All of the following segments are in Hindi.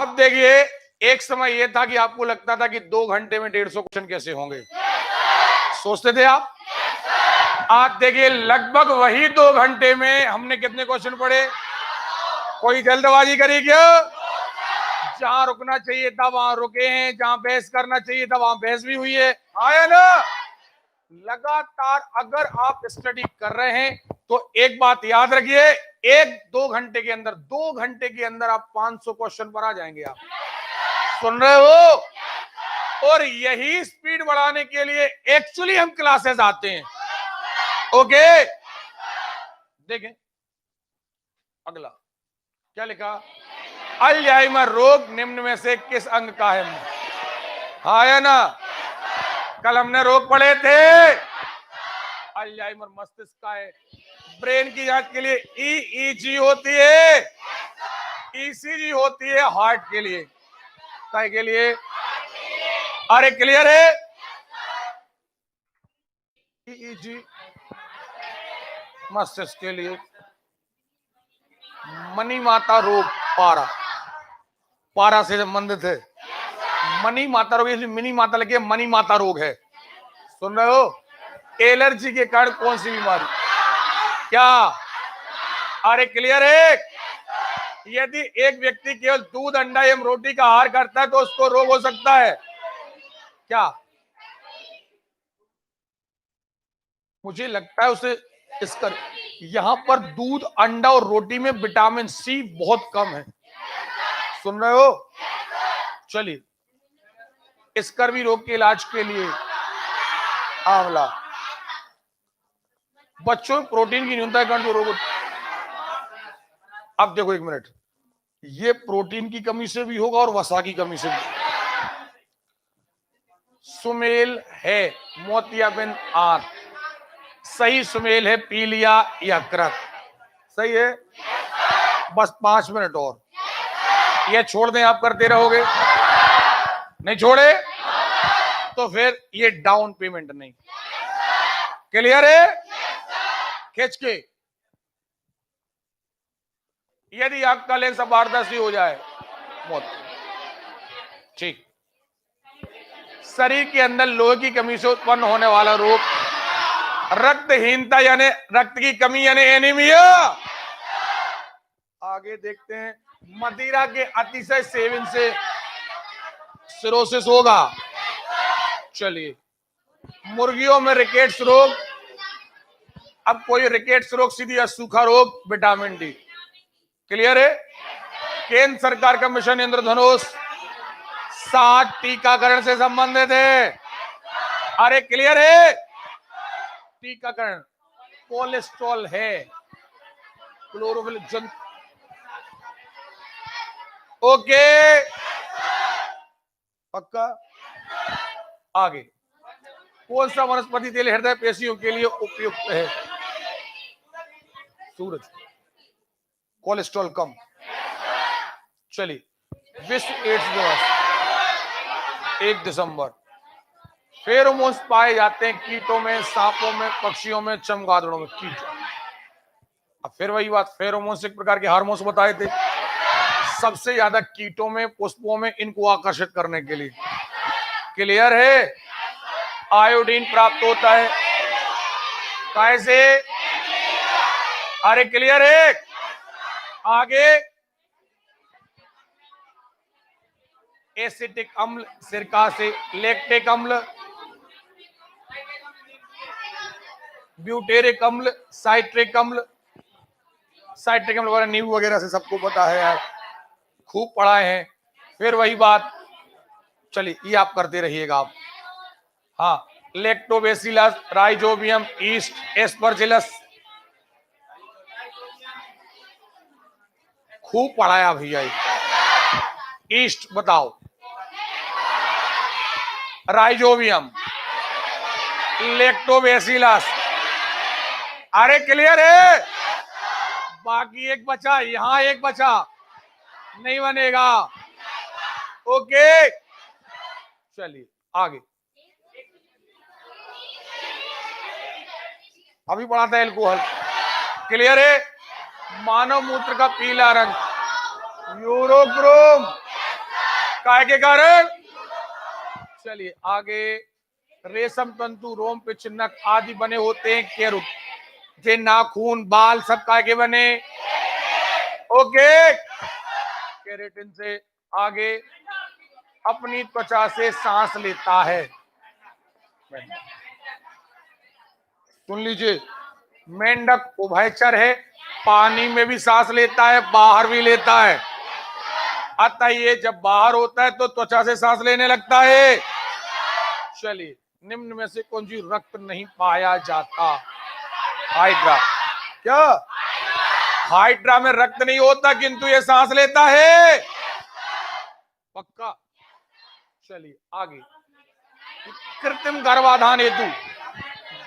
अब देखिए, एक समय यह था कि आपको लगता था कि 2 घंटे में 150 क्वेश्चन कैसे होंगे, सोचते थे आप। आज देखिए, लगभग वही 2 घंटे में हमने कितने क्वेश्चन पढ़े। कोई जल्दबाजी करी क्या? जहां रुकना चाहिए था वहां रुके हैं, जहां बहस करना चाहिए था वहां बहस भी हुई है। आया ना? लगातार अगर आप स्टडी कर रहे हैं तो एक बात याद रखिए, 1-2 घंटे के अंदर, 2 घंटे के अंदर आप 500 क्वेश्चन पर आ जाएंगे। आप सुन रहे हो? और यही स्पीड बढ़ाने के लिए एक्चुअली हम क्लासेस आते हैं। ओके, देखें अगला क्या लिखा। अल्जाइमर रोग निम्न में से किस अंग का है? हाँ या ना? कल हमने रोग पढ़े थे। अल्जाइमर मस्तिष्क का है। ब्रेन की जांच के लिए ईईजी होती है, ईसीजी होती है हार्ट के लिए। काय के लिए? अरे क्लियर है? ईईजी मस्तिष्क के लिए। मनी माता रोग पारा, पारा से संबंधित है। मनी माता रोग, इसलिए मिनी माता लगे, मनी माता रोग है। सुन रहे हो? एलर्जी के कारण कौन सी बीमारी? क्या? अरे क्लियर है? यदि एक व्यक्ति केवल दूध, अंडा एवं रोटी का आहार करता है तो उसको रोग हो सकता है क्या? मुझे लगता है उसे इसका, यहां पर दूध, अंडा और रोटी में विटामिन सी बहुत कम है। सुन रहे हो? चलिए, स्कर्वी रोग के इलाज के लिए आंवला। बच्चों में प्रोटीन की न्यूनता के कारण जो रोग। अब देखो एक मिनट, ये प्रोटीन की कमी से भी होगा और वसा की कमी से भी। सुमेल है मोतियाबिंद आंत, सही सुमेल है पीलिया यकृत। सही है। बस 5 मिनट और, ये छोड़ दें आप करते रहोगे, नहीं छोड़े तो फिर ये डाउन पेमेंट नहीं। क्लियर है? खींच के, यदि आपका लेंस अपारदर्शी हो जाए मौत। ठीक। शरीर के अंदर लोहे की कमी से उत्पन्न होने वाला रोग रक्तहीनता यानी रक्त की कमी यानी एनीमिया। आगे देखते हैं, मदिरा के अतिशय सेवन से सिरोसिस होगा। चलिए, मुर्गियों में रिकेट्स रोग। अब कोई रिकेट्स रोग सीधी या सूखा रोग, विटामिन डी। क्लियर है? केंद्र सरकार का मिशन इंद्रधनुष 7 टीकाकरण से संबंधित है। अरे क्लियर है? टीकाकरण कोलेस्ट्रॉल है, क्लोरोफिल जन। ओके पक्का। आगे, कौन सा वनस्पति तेल हृदय पेशियों के लिए उपयुक्त है? सूरज। कोलेस्ट्रॉल कम। चलिए, विश्व एड्स दिवस 1 दिसंबर। फेरोमोन्स पाए जाते हैं कीटों में, सांपों में, पक्षियों में, चमगादड़ों में। कीट। अब फिर वही बात, फेरोमोन्स एक प्रकार के हार्मोन्स बताए थे, सबसे ज्यादा कीटों में, पुष्पों में, इनको आकर्षित करने के लिए। क्लियर है? आयोडीन प्राप्त होता है कैसे? अरे क्लियर है? आगे, एसिटिक अम्ल सिरका से, लैक्टिक अम्ल, ब्यूटेरिक अम्ल, साइट्रिक अम्ल। साइट्रिक अम्ल वगैरह नींबू वगैरह से सबको पता है यार, खूब पढ़ाए हैं। फिर वही बात, चलिए ये आप करते रहिएगा आप। हाँ, लैक्टोबैसिलस, राइजोबियम, ईस्ट, एस्परजिलस, खूब पढ़ाया भैया। ईस्ट बताओ, राइजोबियम, लैक्टोबैसिलस। अरे क्लियर है? बाकी एक बचा, यहां एक बचा, नहीं बनेगा। ओके चलिए आगे, अभी पढ़ाते हैं एल्कोहल। क्लियर है? मानव मूत्र का पीला रंग यूरोक्रोम, काय के कारण? चलिए आगे, रेशम तंतु, रोम पिचिन्नक आदि बने होते हैं केरुट, जे नाखून, बाल सब काय के बने? ओके, केराटिन से। आगे, अपनी त्वचा से सांस लेता है। सुन लीजिए, मेंढक उभयचर है, पानी में भी सांस लेता है, बाहर भी लेता है। अतः ये जब बाहर होता है तो त्वचा से सांस लेने लगता है। चलिए, निम्न में से कौन सी रक्त नहीं पाया जाता? हाइड्रा। क्या? हाइड्रा में रक्त नहीं होता किंतु ये सांस लेता है, पक्का। चलिए आगे, कृत्रिम गर्भाधान हेतु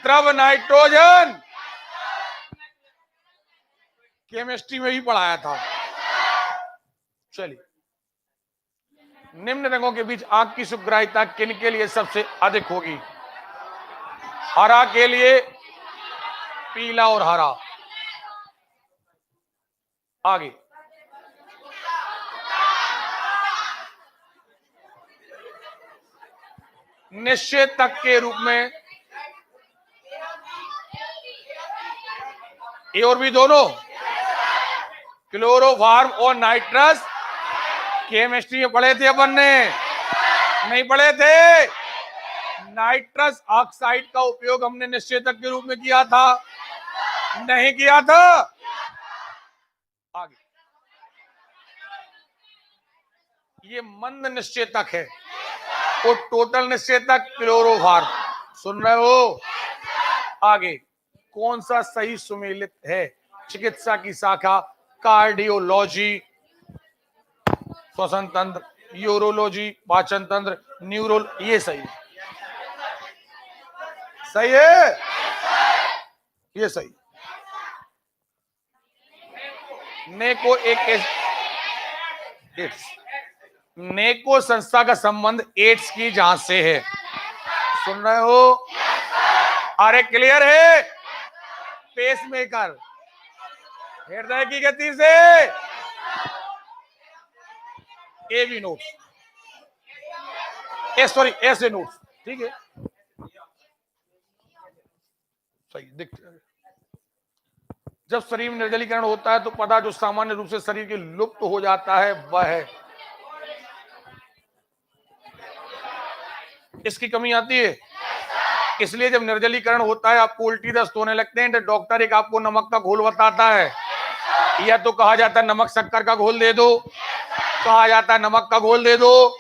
द्रव नाइट्रोजन, केमिस्ट्री में भी पढ़ाया था। चलिए, निम्न रंगों के बीच आंख की सुग्राहिता किन के लिए सबसे अधिक होगी? हरा के लिए, पीला और हरा। आगे, निषेधक के रूप में ए और बी दोनों, क्लोरोफॉर्म और नाइट्रस, केमिस्ट्री में पढ़े थे अपन ने? नहीं पढ़े थे? नाइट्रस ऑक्साइड का उपयोग हमने निषेधक के रूप में किया था, नहीं किया था? आगे, ये मंद निषेधक है और टोटल निषेधक क्लोरोफॉर्म। सुन रहे हो? आगे, कौन सा सही सुमेलित है? चिकित्सा की शाखा, कार्डियोलॉजी, श्वसन तंत्र, यूरोलॉजी, पाचन तंत्र, न्यूरो, ये सही है। सही है, ये सही। नेको एड्स, नेको संस्था का संबंध एड्स की जांच से है। सुन रहे हो? अरे क्लियर है? पेसमेकर, हृदय की गति से, ए बी नोट्स, सॉरी ऐसे नोट्स, ठीक है, सही दिखते हैं। जब शरीर में निर्जलीकरण होता है तो पदार्थ जो सामान्य रूप से शरीर के लुप्त हो जाता है वह है, इसकी कमी आती है। इसलिए जब निर्जलीकरण होता है आपको उल्टी दस्त होने लगते हैं तो डॉक्टर एक आपको नमक का घोल बताता है, या तो कहा जाता है नमक शक्कर का घोल दे दो, कहा जाता है नमक का घोल दे दो,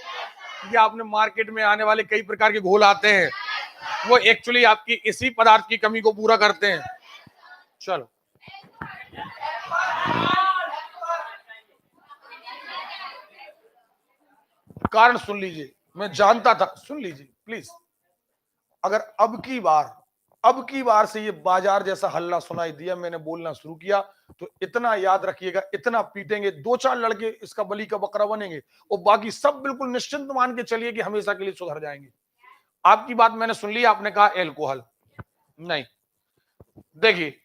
या आपने मार्केट में आने वाले कई प्रकार के घोल आते हैं, वो एक्चुअली आपकी इसी पदार्थ की कमी को पूरा करते हैं। चलो, कारण सुन लीजिए, मैं जानता था, सुन लीजिए प्लीज। अगर अब की बार से ये बाजार जैसा हल्ला सुनाई दिया, मैंने बोलना शुरू किया, तो इतना याद रखिएगा, इतना पीटेंगे, 2-4 लड़के इसका बलि का बकरा बनेंगे और बाकी सब बिल्कुल निश्चिंत मान के चलिए कि हमेशा के लिए सुधर जाएंगे। आपकी बात मैंने सुन ली, आपने कहा एल्कोहल नहीं। देखिए,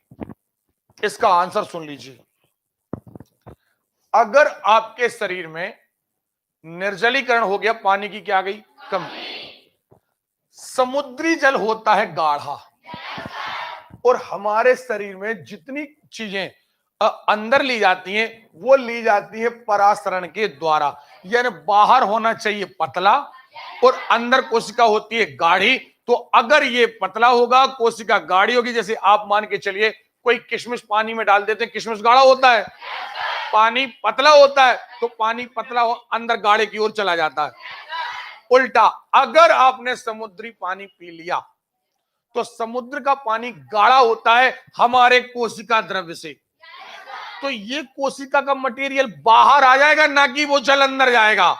इसका आंसर सुन लीजिए। अगर आपके शरीर में निर्जलीकरण हो गया, पानी की क्या गई? कमी। समुद्री जल होता है गाढ़ा, और हमारे शरीर में जितनी चीजें अंदर ली जाती हैं वो ली जाती है परासरण के द्वारा, यानी बाहर होना चाहिए पतला और अंदर कोशिका होती है गाढ़ी। तो अगर ये पतला होगा, कोशिका गाढ़ी होगी, जैसे आप मान के चलिए कोई किशमिश पानी में डाल देते हैं, किशमिश गाढ़ा होता है, पानी पतला होता है, तो पानी पतला हो अंदर गाढ़े की ओर चला जाता है। उल्टा, अगर आपने समुद्री पानी पी लिया तो समुद्र का पानी गाढ़ा होता है हमारे कोशिका द्रव्य से, तो ये कोशिका का मटेरियल बाहर आ जाएगा, ना कि वो जल अंदर जाएगा।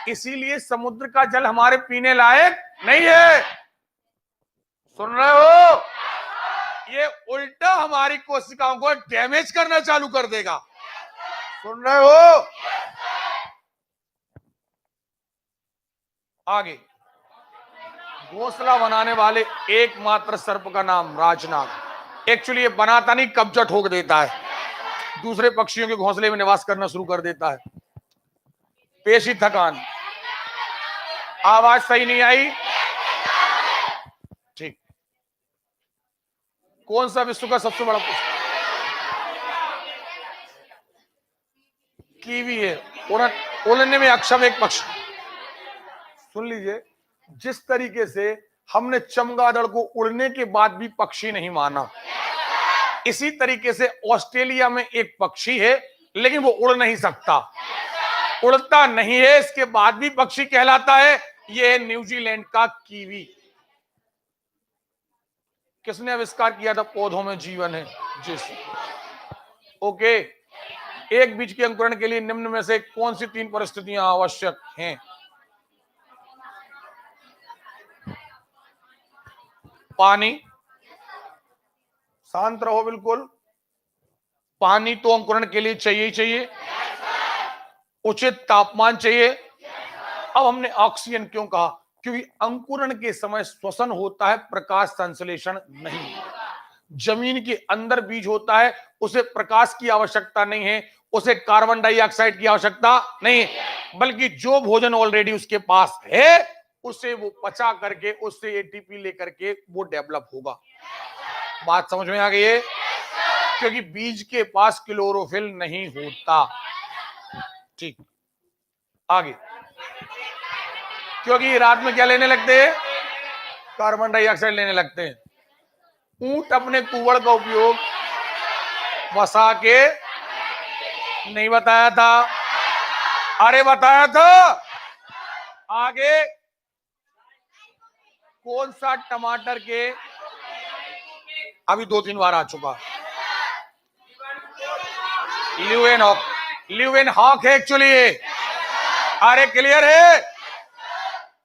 इसीलिए समुद्र का जल हमारे पीने लायक नहीं है। सुन रहे हो? ये उल्टा हमारी कोशिकाओं को डैमेज करना चालू कर देगा। सुन रहे हो? आगे, घोंसला बनाने वाले एकमात्र सर्प का नाम राजनाग। एक्चुअली ये बनाता नहीं, कब्जा ठोक देता है, दूसरे पक्षियों के घोंसले में निवास करना शुरू कर देता है। पेशी थकान, आवाज सही नहीं आई। ठीक। कौन सा विश्व का सबसे बड़ा पुष्प? कीवी है। उड़ने में अक्षम एक पक्षी। सुन लीजिए, जिस तरीके से हमने चमगादड़ को उड़ने के बाद भी पक्षी नहीं माना, इसी तरीके से ऑस्ट्रेलिया में एक पक्षी है लेकिन वो उड़ नहीं सकता, उड़ता नहीं है, इसके बाद भी पक्षी कहलाता है। ये है न्यूजीलैंड का कीवी। किसने आविष्कार किया था? पौधों में जीवन है जिस। ओके। एक बीज के अंकुरण के लिए निम्न में से कौन सी 3 परिस्थितियां आवश्यक हैं? पानी, शांत रहो बिल्कुल। पानी तो अंकुरण के लिए चाहिए ही चाहिए। उचित तापमान चाहिए। अब हमने ऑक्सीजन क्यों कहा? क्योंकि अंकुरण के समय श्वसन होता है, प्रकाश संश्लेषण नहीं। जमीन के अंदर बीज होता है, उसे प्रकाश की आवश्यकता नहीं है, उसे कार्बन डाइऑक्साइड की आवश्यकता नहीं है, बल्कि जो भोजन ऑलरेडी उसके पास है उसे वो पचा करके उससे एटीपी लेकर के वो डेवलप होगा। बात समझ में आ गई है? क्योंकि बीज के पास क्लोरोफिल नहीं होता। ठीक, आगे। क्योंकि रात में क्या लेने लगते हैं? कार्बन डाइऑक्साइड लेने लगते हैं। ऊंट अपने कुवड़ का उपयोग वसा के नहीं बताया था? अरे बताया था। आगे कौन सा टमाटर के, अभी 2-3 बार आ चुका, ल्यूवेन हॉक है एक्चुअली। अरे क्लियर है?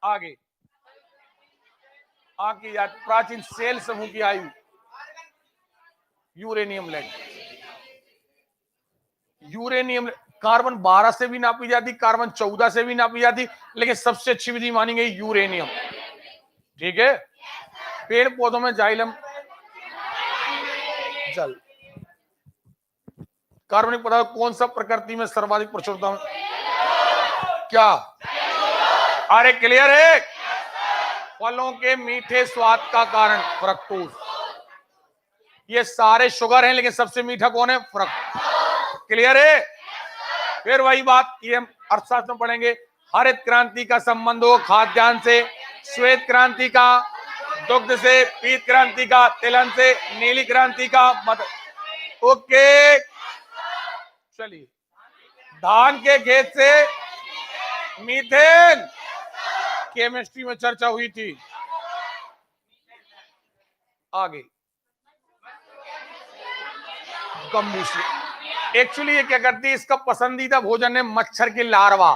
आगे आगे याद, प्राचीन सेल समूह की आयु यूरेनियम लेड। यूरेनियम कार्बन 12 से भी नापी जाती, कार्बन 14 से भी नापी जाती, लेकिन सबसे अच्छी विधि मानी गई यूरेनियम। ठीक है। पेड़ पौधों में जाइलम जल। कार्बनिक पदार्थ कौन सा प्रकृति में सर्वाधिक प्रचुरता है? क्या? अरे क्लियर है? फलों के मीठे स्वाद का कारण फ्रक्टोज। ये सारे शुगर हैं लेकिन सबसे मीठा कौन है? फ्रक्टोज। क्लियर है? फिर वही बात, ये हम अर्थशास्त्र में पढ़ेंगे। हरित क्रांति का संबंध हो खाद्यान्न से, श्वेत क्रांति का दुग्ध से, पीत क्रांति का तिलहन से, नीली क्रांति का मत। ओके चलिए, धान के खेत से मीथेन, केमिस्ट्री में चर्चा हुई थी। आगे गंबूसिया। एक्चुअली ये क्या करती है? इसका पसंदीदा भोजन है मच्छर के लार्वा।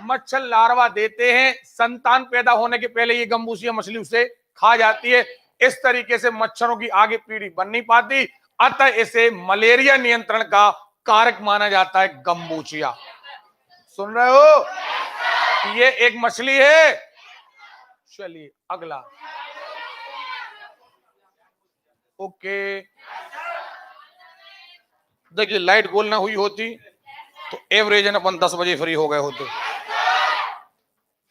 मच्छर लार्वा देते हैं, संतान पैदा होने के पहले ये गंबूसिया मछली उसे खा जाती है। इस तरीके से मच्छरों की आगे पीढ़ी बन नहीं पाती, अतः इसे मलेरिया नियंत्रण का कारक माना जाता है गंबूसिया। सुन रहे हो? ये एक मछली है। चलिए अगला। ओके, देखिए लाइट गोल ना हुई होती तो एवरेजन अपन 10 बजे फ्री हो गए होते।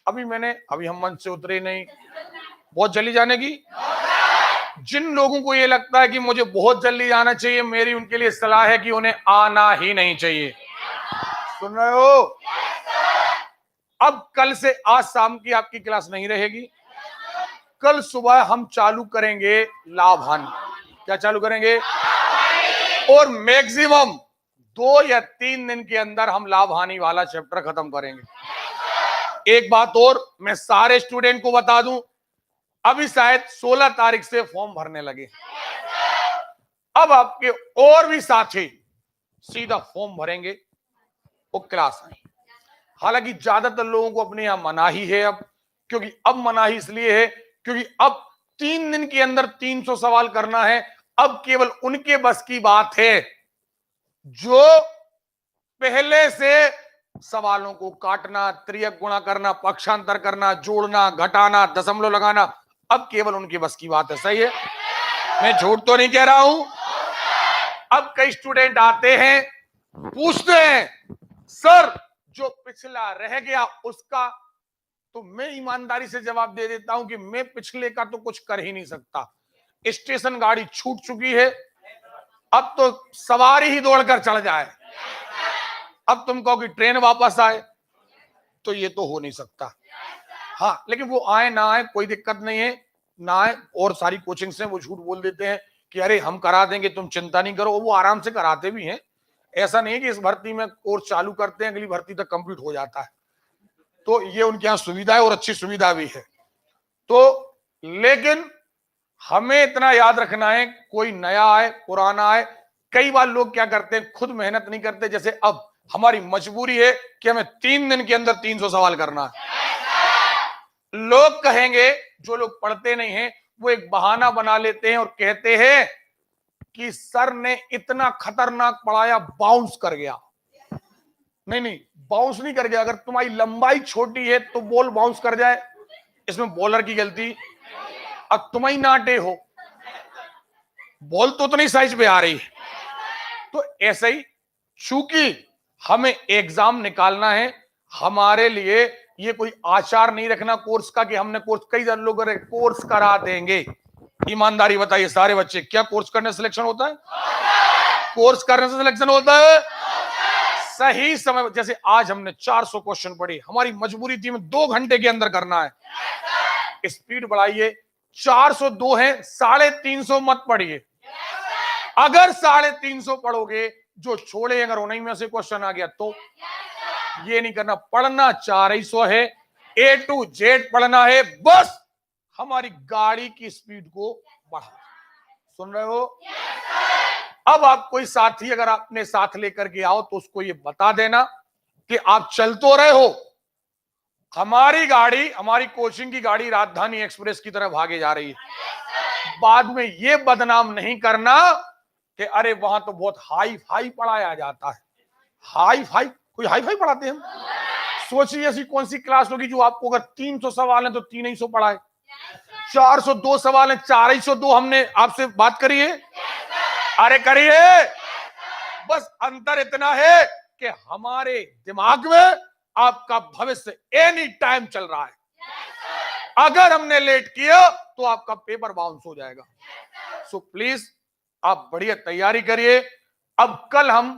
अभी हम मंच से उतरे नहीं, बहुत जल्दी जाने की। जिन लोगों को ये लगता है कि मुझे बहुत जल्दी जाना चाहिए, मेरी उनके लिए सलाह है कि उन्हें आना ही नहीं चाहिए। सुन रहे हो? अब कल से आज शाम की आपकी क्लास नहीं रहेगी। कल सुबह हम चालू करेंगे लाभ हानि। क्या चालू करेंगे? और मैक्सिमम 2 या 3 दिन के अंदर हम लाभ हानि वाला चैप्टर खत्म करेंगे। एक बात और मैं सारे स्टूडेंट को बता दूं, अभी शायद 16 तारीख से फॉर्म भरने लगे। अब आपके और भी साथी सीधा फॉर्म भरेंगे और क्लास आएंगे। हालांकि ज्यादातर लोगों को अपने यहां मनाही है अब, क्योंकि अब मनाही इसलिए है क्योंकि अब 3 दिन के अंदर 300 सवाल करना है। अब केवल उनके बस की बात है जो पहले से सवालों को काटना, त्रियक गुणा करना, पक्षांतर करना, जोड़ना, घटाना, दशमलव लगाना, अब केवल उनकी बस की बात है। सही है? मैं झूठ तो नहीं कह रहा हूं। अब कई स्टूडेंट आते हैं, पूछते हैं, सर जो पिछला रह गया उसका तो मैं ईमानदारी से जवाब दे देता हूं कि मैं पिछले का तो कुछ कर ही नहीं सकता। स्टेशन गाड़ी छूट चुकी है, अब तो सवारी ही दौड़कर चढ़ जाए। अब तुम कहो कि ट्रेन वापस आए, तो ये तो हो नहीं सकता। हाँ, लेकिन वो आए ना आए कोई दिक्कत नहीं है, ना आए। और सारी कोचिंग से वो झूठ बोल देते हैं कि अरे हम करा देंगे, तुम चिंता नहीं करो। वो आराम से कराते भी हैं। ऐसा नहीं है कि इस भर्ती में कोर्स चालू करते हैं, अगली भर्ती तक कंप्लीट हो जाता है। तो ये उनके यहाँ सुविधा है और अच्छी सुविधा भी है। तो लेकिन हमें इतना याद रखना है, कोई नया आए पुराना आए, कई बार लोग क्या करते हैं, खुद मेहनत नहीं करते। जैसे अब हमारी मजबूरी है कि हमें 3 दिन के अंदर 300 सवाल करना है। लोग कहेंगे, जो लोग पढ़ते नहीं हैं वो एक बहाना बना लेते हैं और कहते हैं कि सर ने इतना खतरनाक पढ़ाया, बाउंस कर गया। नहीं नहीं, बाउंस नहीं कर गया। अगर तुम्हारी लंबाई छोटी है तो बॉल बाउंस कर जाए, इसमें बॉलर की गलती। अब तुम ही नाटे हो, बॉल तो उतनी साइज पे आ रही है। तो ऐसे ही चूंकि हमें एग्जाम निकालना है, हमारे लिए ये कोई आचार नहीं रखना कोर्स का कि हमने कोर्स, कई सारे लोग कोर्स करा देंगे। ईमानदारी बताइए सारे बच्चे, क्या कोर्स करने से सिलेक्शन होता है? कोर्स करने से सिलेक्शन होता है? सही समय, जैसे आज हमने 400 क्वेश्चन पढ़े, हमारी मजबूरी थी में 2 घंटे के अंदर करना है। स्पीड बढ़ाइए, 402 है, 350 मत पढ़िए। अगर 350 पढ़ोगे, जो छोड़े अगर उन्हीं में से क्वेश्चन आ गया तो ये नहीं करना। पढ़ना 400 है, A to Z पढ़ना है, बस हमारी गाड़ी की स्पीड को बढ़ा। सुन रहे हो? अब आप कोई साथी अगर आपने साथ लेकर के आओ तो उसको ये बता देना कि आप चल तो रहे हो, हमारी गाड़ी, हमारी कोचिंग की गाड़ी राजधानी एक्सप्रेस की तरह भागे जा रही है। बाद में ये बदनाम नहीं करना कि अरे वहां तो बहुत हाई फाई पढ़ाया जाता है। हाई फाई, कोई हाई फाई पढ़ाते हैं हम? सोचिए ऐसी कौन सी क्लास होगी जो आपको अगर 300 सवाल है तो 300 पढ़ाए, 402 सवाल है 402 हमने आपसे बात करी है। अरे करिए। बस अंतर इतना है कि हमारे दिमाग में आपका भविष्य एनी टाइम चल रहा है। अगर हमने लेट किया तो आपका पेपर बाउंस हो जाएगा। सो प्लीज आप बढ़िया तैयारी करिए। अब कल हम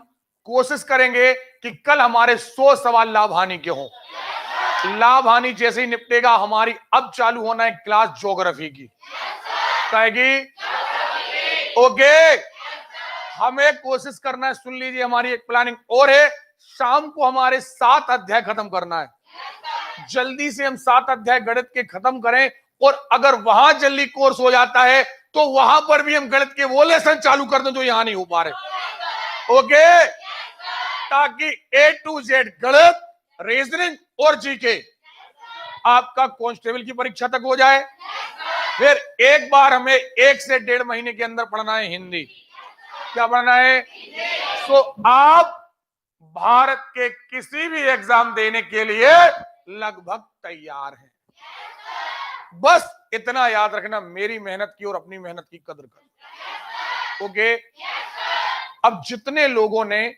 कोशिश करेंगे कि कल हमारे 100 सवाल लाभ हानि के हों। लाभ हानि जैसे ही निपटेगा, हमारी अब चालू होना है क्लास ज्योग्राफी की। कहेगी? ओके। हमें कोशिश करना है, सुन लीजिए, हमारी एक प्लानिंग और है। शाम को हमारे 7 अध्याय खत्म करना है। जल्दी से हम 7 अध्याय गणित के खत्म करें, और अगर वहां जल्दी कोर्स हो जाता है तो वहां पर भी हम गणित के वो लेसन चालू कर दें जो यहां नहीं हो पा रहे। ओके? ताकि A to Z गणित, रीजनिंग और जीके आपका कांस्टेबल की परीक्षा तक हो जाए। फिर एक बार हमें 1 से 1.5 महीने के अंदर पढ़ना है हिंदी। क्या पढ़ना है? सो आप भारत के किसी भी एग्जाम देने के लिए लगभग तैयार हैं। बस इतना याद रखना, मेरी मेहनत की और अपनी मेहनत की कदर कर। ओके? अब जितने लोगों ने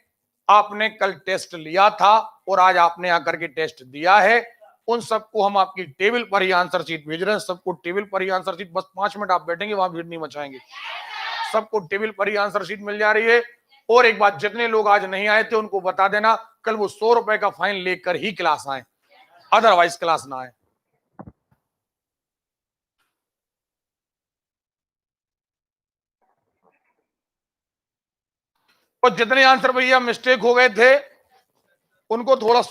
आपने कल टेस्ट लिया था और आज आपने आकर के टेस्ट दिया है, उन सबको हम आपकी टेबल पर ही आंसर शीट भेज रहे हैं। सबको टेबल पर ही आंसर शीट, बस 5 मिनट आप बैठेंगे, वहां भीड़ नहीं मचाएंगे। सबको टेबल पर ही आंसर शीट मिल जा रही है। और एक बात, जितने लोग आज नहीं आए थे उनको बता देना, कल वो 100 रुपए का फाइन लेकर ही क्लास आए, अदरवाइज क्लास ना आए। और जितने आंसर भैया मिस्टेक हो गए थे उनको थोड़ा